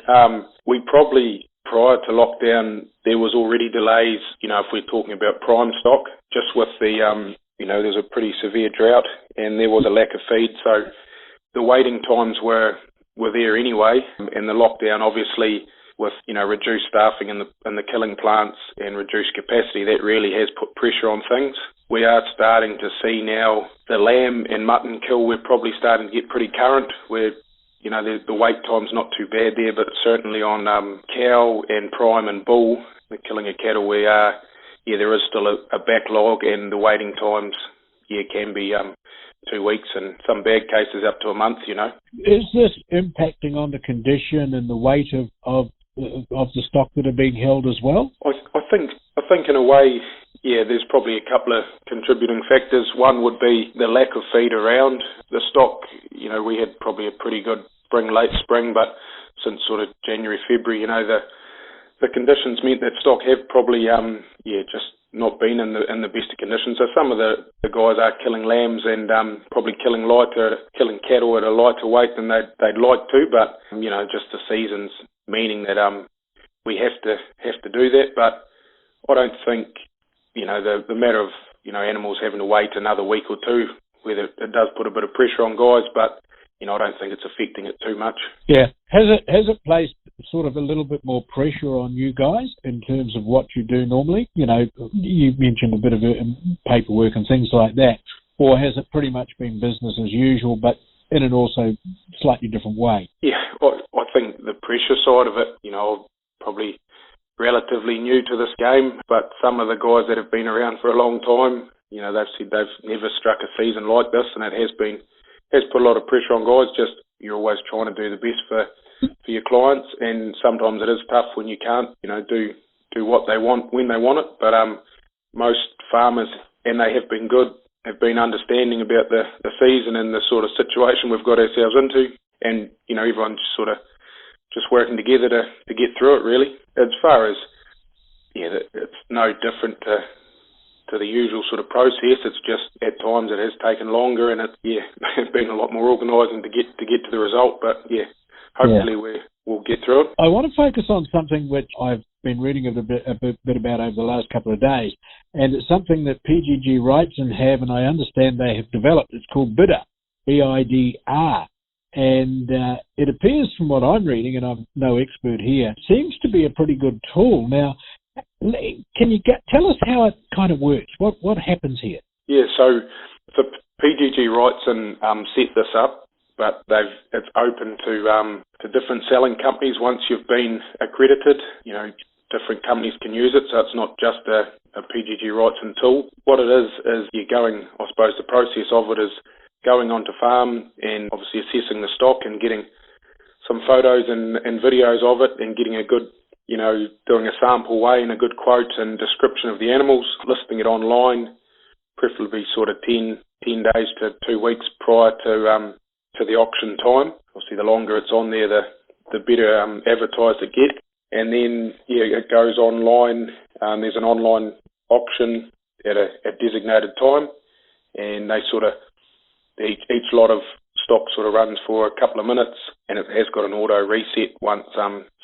We probably, prior to lockdown, there was already delays, you know, if we're talking about prime stock, just with the, you know, there's a pretty severe drought and there was a lack of feed. So the waiting times were there anyway, and the lockdown obviously with, you know, reduced staffing in the killing plants and reduced capacity, that really has put pressure on things. We are starting to see now the lamb and mutton kill, we're probably starting to get pretty current, where, you know, the wait time's not too bad there, but certainly on cow and prime and bull, the killing of cattle, there is still a backlog, and the waiting times, can be 2 weeks, and some bad cases up to a month, you know. Is this impacting on the condition and the weight of the stock that are being held as well? I think in a way, there's probably a couple of contributing factors. One would be the lack of feed around the stock. You know, we had probably a pretty good spring, late spring, but since sort of January, February, you know, the conditions meant that stock have probably, just not been in the best of conditions. So some of the guys are killing lambs and probably killing cattle at a lighter weight than they'd like to, but, you know, just the season's meaning that we have to do that. But I don't think, you know, the matter of, you know, animals having to wait another week or two, whether it does put a bit of pressure on guys, but, you know, I don't think it's affecting it too much. Yeah. Has it placed sort of a little bit more pressure on you guys in terms of what you do normally? You know, you mentioned a bit of paperwork and things like that. Or has it pretty much been business as usual, but in an also slightly different way? Yeah, I think the pressure side of it, you know, probably relatively new to this game, but some of the guys that have been around for a long time, you know, they've said they've never struck a season like this, and it has put a lot of pressure on guys. Just, you're always trying to do the best for your clients, and sometimes it is tough when you can't, you know, do what they want when they want it. But most farmers, and they have been good, have been understanding about the season and the sort of situation we've got ourselves into, and, you know, everyone's sort of just working together to get through it, really. As far as, it's no different to the usual sort of process. It's just at times it has taken longer, and it's been a lot more organising to get to the result. But hopefully we'll get through it. I want to focus on something which I've been reading a bit about over the last couple of days, and it's something that PGG Wrightson have, and I understand they have developed. It's called BIDR, BIDR. And it appears from what I'm reading, and I'm no expert here, seems to be a pretty good tool. Now, can you tell us how it kind of works? What happens here? Yeah, so the PGG Wrightson set this up, but it's open to different selling companies once you've been accredited. You know, different companies can use it, so it's not just a PGG Wrightson tool. What it is you're going, I suppose the process of it is going onto farm and obviously assessing the stock and getting some photos and videos of it and getting a good, you know, doing a sample weigh and a good quote and description of the animals, listing it online, preferably sort of 10 days to 2 weeks prior to the auction time. Obviously, the longer it's on there, the better advertised it gets. And then, it goes online. There's an online auction at a designated time, and they sort of, each lot of stock sort of runs for a couple of minutes, and it has got an auto reset once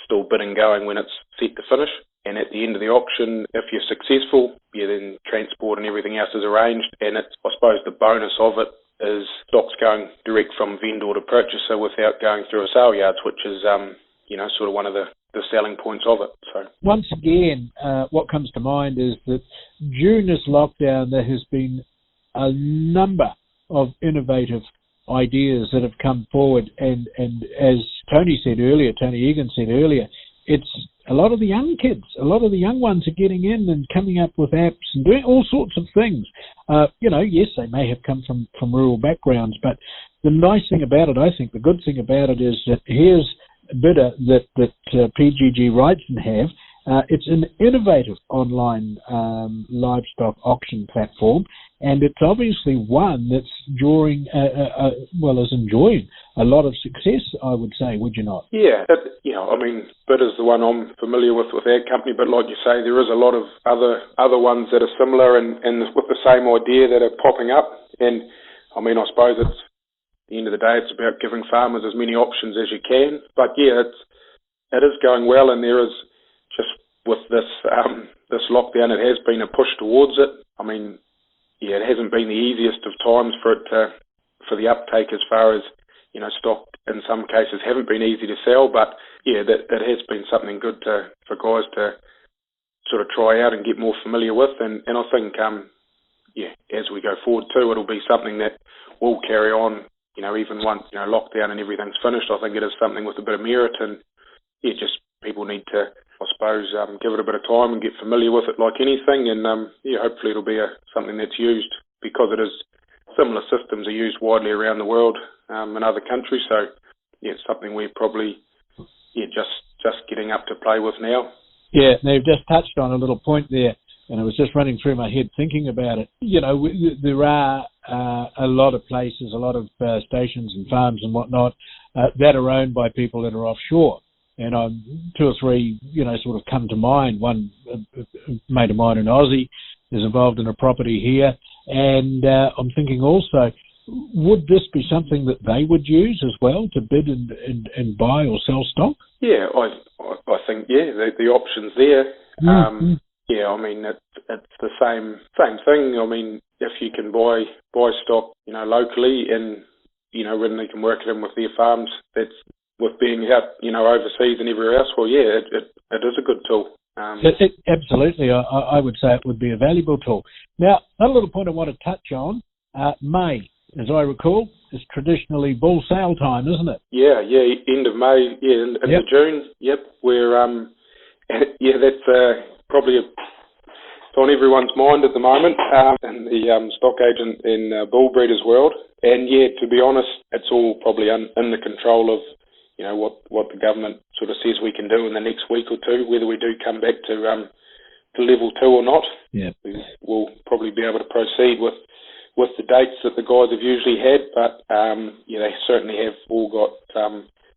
still bidding going when it's set to finish. And at the end of the auction, if you're successful, then transport and everything else is arranged. And it's, I suppose the bonus of it is stock's going direct from vendor to purchaser without going through a sale yards, which is, sort of one of the selling points of it. So once again, what comes to mind is that during this lockdown, there has been a number of innovative ideas that have come forward, and as Tony Egan said earlier, it's a lot of the young kids, a lot of the young ones are getting in and coming up with apps and doing all sorts of things. Yes, they may have come from rural backgrounds, but the nice thing about it, I think, the good thing about it is that here's BIDR that PGG Wrightson have, It's an innovative online livestock auction platform, and it's obviously one that's is enjoying a lot of success, I would say, would you not? Yeah, Bid is the one I'm familiar with our company, but like you say, there is a lot of other ones that are similar and with the same idea that are popping up. And I suppose it's, at the end of the day, it's about giving farmers as many options as you can. But yeah, it is going well, and there is just with this lockdown, it has been a push towards it. It hasn't been the easiest of times for the uptake as far as, stock in some cases haven't been easy to sell, but yeah, that has been something good for guys to sort of try out and get more familiar with, and I think as we go forward too, it'll be something that will carry on, even once lockdown and everything's finished. I think it is something with a bit of merit, and just people need to, I suppose, give it a bit of time and get familiar with it like anything, and hopefully it'll be something that's used, because it is similar systems are used widely around the world in other countries. So it's something we're probably just getting up to play with now. Yeah, now you've just touched on a little point there, and it was just running through my head thinking about it. There are a lot of places, a lot of stations and farms and whatnot that are owned by people that are offshore. And two or three, sort of come to mind. One mate of mine in Aussie is involved in a property here, and I'm thinking also, would this be something that they would use as well to bid and buy or sell stock? Yeah, I think the options there. Mm-hmm. It's the same thing. If you can buy stock, locally, and when they can work it in with their farms, that's with being out, overseas and everywhere else. Well, it is a good tool. Absolutely, I would say it would be a valuable tool. Now, another little point I want to touch on, May, as I recall, is traditionally bull sale time, isn't it? Yeah, end of May, into June. Yep, we're that's probably it's on everyone's mind at the moment, in the stock agent in bull breeders world. And to be honest, it's all probably in the control of what the government sort of says we can do in the next week or two, whether we do come back to level 2 or not. Yeah, we'll probably be able to proceed with the dates that the guys have usually had, but they certainly have all got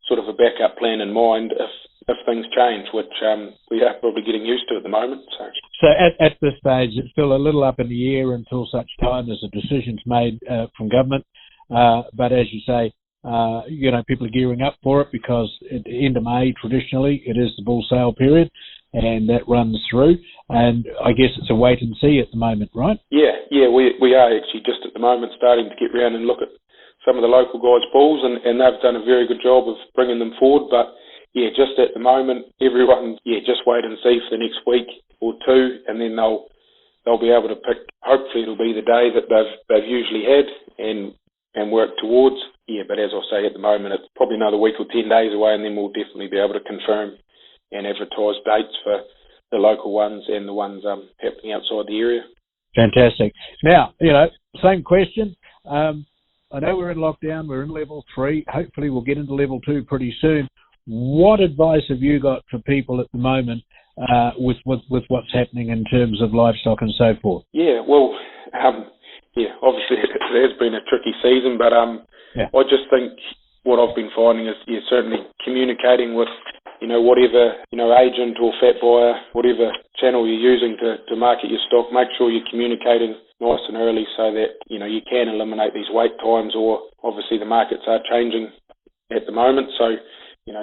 sort of a backup plan in mind if things change, which we are probably getting used to at the moment. So at this stage, it's still a little up in the air until such time as a decision's made from government. But as you say, people are gearing up for it, because at the end of May, traditionally, it is the bull sale period, and that runs through. And I guess it's a wait and see at the moment, right? Yeah, we are actually just at the moment starting to get round and look at some of the local guys' bulls, and they've done a very good job of bringing them forward. But just at the moment, everyone, just wait and see for the next week or two, and then they'll be able to pick. Hopefully, it'll be the day that they've usually had and work towards. But as I say, at the moment, it's probably another week or 10 days away, and then we'll definitely be able to confirm and advertise dates for the local ones and the ones happening outside the area. Fantastic. Now, same question. I know we're in lockdown, we're in level 3. Hopefully we'll get into level 2 pretty soon. What advice have you got for people at the moment with what's happening in terms of livestock and so forth? Obviously it has been a tricky season, but I just think what I've been finding is certainly communicating with whatever agent or fat buyer, whatever channel you're using to market your stock. Make sure you're communicating nice and early so that you can eliminate these wait times, or obviously the markets are changing at the moment, so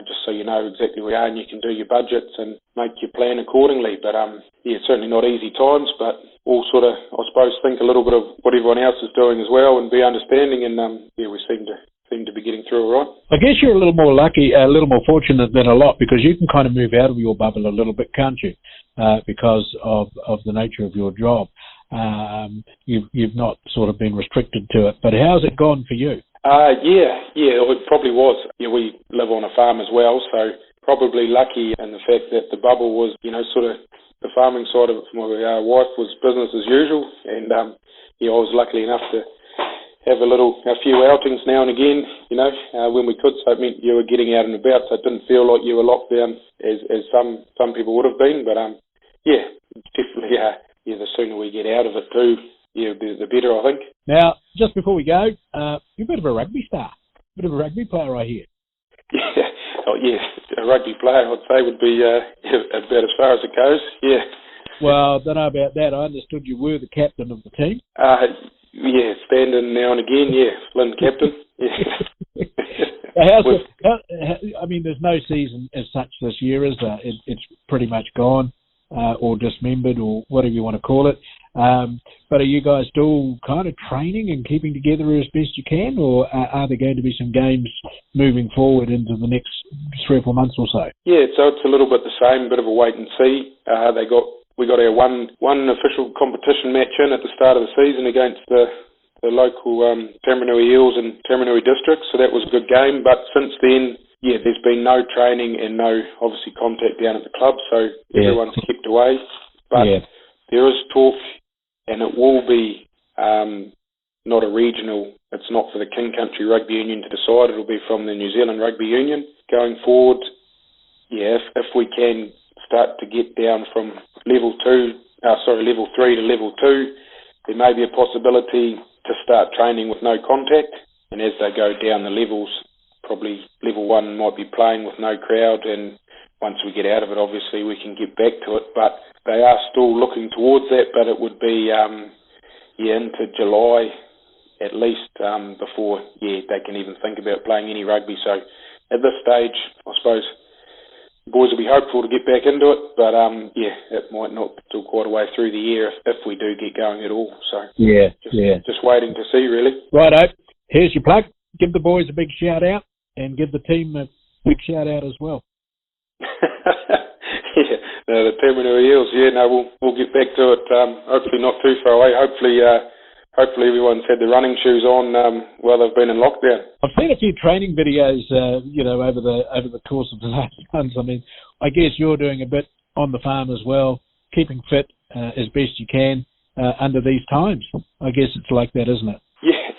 just so you know exactly where you are and you can do your budgets and make your plan accordingly. But it's certainly not easy times, but all sort of, I suppose, think a little bit of what everyone else is doing as well and be understanding, and we seem to be getting through all right. I guess you're a little more lucky, a little more fortunate than a lot, because you can kind of move out of your bubble a little bit, can't you? Because of the nature of your job. You've not sort of been restricted to it. But how's it gone for you? It probably was. We live on a farm as well, so probably lucky in the fact that the bubble was, sort of the farming side of it for my wife was business as usual, and I was lucky enough to have a few outings now and again, when we could, so it meant you were getting out and about, so it didn't feel like you were locked lockdown as some people would have been. But definitely, the sooner we get out of it too, the better, I think. Now, just before we go, you're a bit of a rugby star, a bit of a rugby player, I hear. Yeah, a rugby player, I'd say, would be about as far as it goes. Yeah. Well, I don't know about that. I understood you were the captain of the team. Standing now and again. Yeah, Lynn captain. Yeah. I mean, there's no season as such this year, is there? It's pretty much gone, or dismembered, or whatever you want to call it. But are you guys still kind of training and keeping together as best you can, or are there going to be some games moving forward into the next 3 or 4 months or so? Yeah, so it's a little bit the same, bit of a wait and see. We got our one official competition match in at the start of the season against the local Taranui Eels and Taranui districts, so that was a good game. But since then, there's been no training and no, obviously, contact down at the club, so everyone's kept away. But there is talk, and it will be not a regional, it's not for the King Country Rugby Union to decide, it'll be from the New Zealand Rugby Union. Going forward, if we can start to get down from level 3 to level 2, there may be a possibility to start training with no contact, and as they go down the levels, probably level 1 might be playing with no crowd, and once we get out of it, obviously we can get back to it. But they are still looking towards that, but it would be into July at least before they can even think about playing any rugby. So at this stage, I suppose the boys will be hopeful to get back into it, but it might not be till quite a way through the year if we do get going at all. So just waiting to see, really. Righto, here's your plug. Give the boys a big shout out, and give the team a big shout out as well. The Taranui Eels. We'll get back to it. Hopefully not too far away. Hopefully everyone's had their running shoes on while they've been in lockdown. I've seen a few training videos, over the course of the last months. I mean, I guess you're doing a bit on the farm as well, keeping fit as best you can under these times. I guess it's like that, isn't it?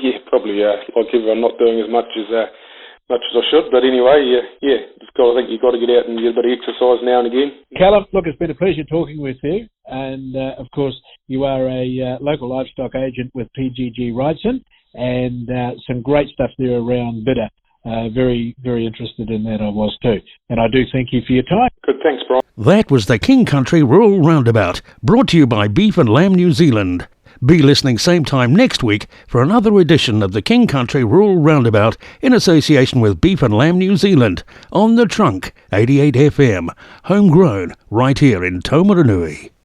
Yeah, probably. Like everyone, not doing as much as I should, but anyway, I think you've got to get out and get a bit of exercise now and again. Callum, look, it's been a pleasure talking with you, and of course, you are a local livestock agent with PGG Wrightson, and some great stuff there around bidder. Very, very interested in that, I was too, and I do thank you for your time. Good, thanks, Brian. That was the King Country Rural Roundabout, brought to you by Beef and Lamb New Zealand. Be listening same time next week for another edition of the King Country Rural Roundabout in association with Beef and Lamb New Zealand on the Trunk 88 FM, homegrown right here in Taumarunui.